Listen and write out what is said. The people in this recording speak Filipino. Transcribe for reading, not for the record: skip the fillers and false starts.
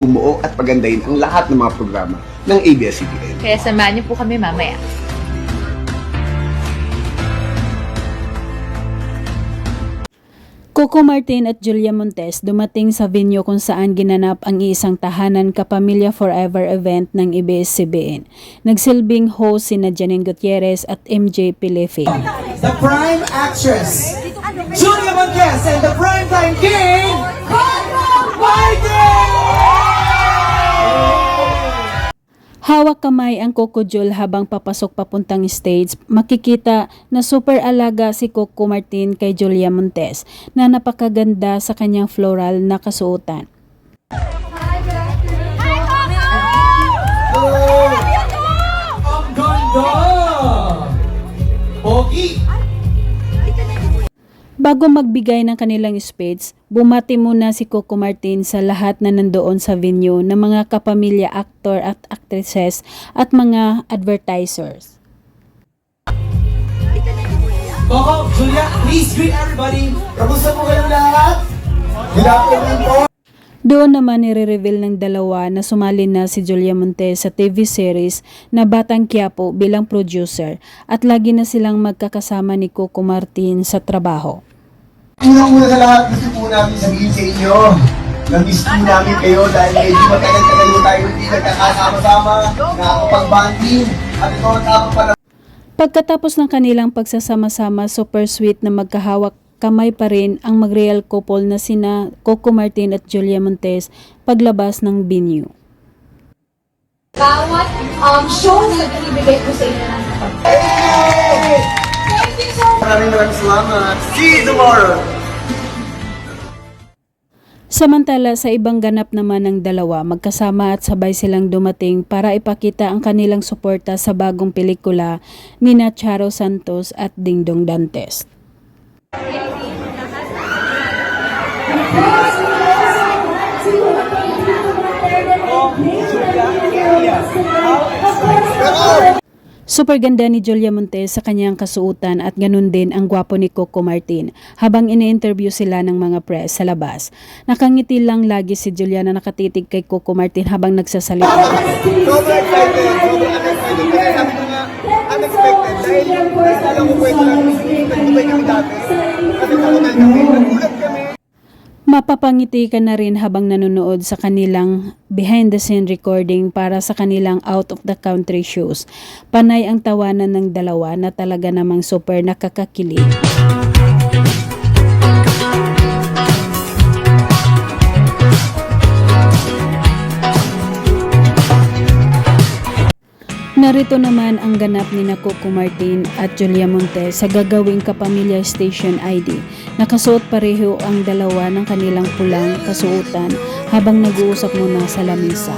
bumuo at pagandahin ang lahat ng mga programa ng ABS-CBN. Kaya samahan niyo po kami mamaya. Coco Martin at Julia Montes dumating sa venue kung saan ginanap ang iisang tahanan Kapamilya Forever event ng ABS-CBN. Nagsilbing host sina Janine Gutierrez at MJ Pilefe. The prime actress, Julia Montes, and the primetime king, Coco Martin! Hawak kamay ang Coco Jul habang papasok papuntang stage. Makikita na super alaga si Coco Martin kay Julia Montes na napakaganda sa kanyang floral na kasuotan. Ang ganda! Pogi! Bago magbigay ng kanilang speech, bumati muna si Coco Martin sa lahat na nandoon sa venue ng mga kapamilya aktor at actresses at mga advertisers. Coco, Julia, please greet everybody. Kamusta po kayong lahat? Good afternoon po. Doon naman nire-reveal ng dalawa na sumali na si Julia Montes sa TV series na Batang Quiapo bilang producer at lagi na silang magkakasama ni Coco Martin sa trabaho. Unang-una sa lahat, gusto po namin sabihin sa inyo na miss po namin kayo dahil medyo matagal-tagal po tayo hindi nagkakasama-sama, nakakapag-banding, at ito ang tamang panahon. Pagkatapos ng kanilang pagsasama-sama, super sweet na magkahawak kamay pa rin ang mag-real couple na sina Coco Martin at Julia Montes paglabas ng venue. Bawat show na binibigay ko sa inyo ng kapag. Thank you so much! Maraming salamat. See you tomorrow! Samantala sa ibang ganap naman ng dalawa, magkasama at sabay silang dumating para ipakita ang kanilang suporta sa bagong pelikula ni Charo Santos at Dingdong Dantes. Super ganda ni Julia Montes sa kanyang kasuotan at ganun din ang gwapo ni Coco Martin habang ini-interview sila ng mga press sa labas. Nakangiti lang lagi si Julia na nakatitig kay Coco Martin habang nagsasalita. Sobrang excited, sobrang unexpected. Kasi sabi ko nga, unexpected dahil alam ko pwede lang nagtubay kami dati. Kasi tawagan kami, nagulat kami. Mapapangiti ka na rin habang nanonood sa kanilang behind-the-scene recording para sa kanilang out-of-the-country shows. Panay ang tawanan ng dalawa na talaga namang super nakakakilig. Narito naman ang ganap ni Coco Martin at Julia Montes sa gagawing Kapamilya Station ID. Nakasuot pareho ang dalawa ng kanilang pulang kasuotan habang nag-uusap muna sa lamesa.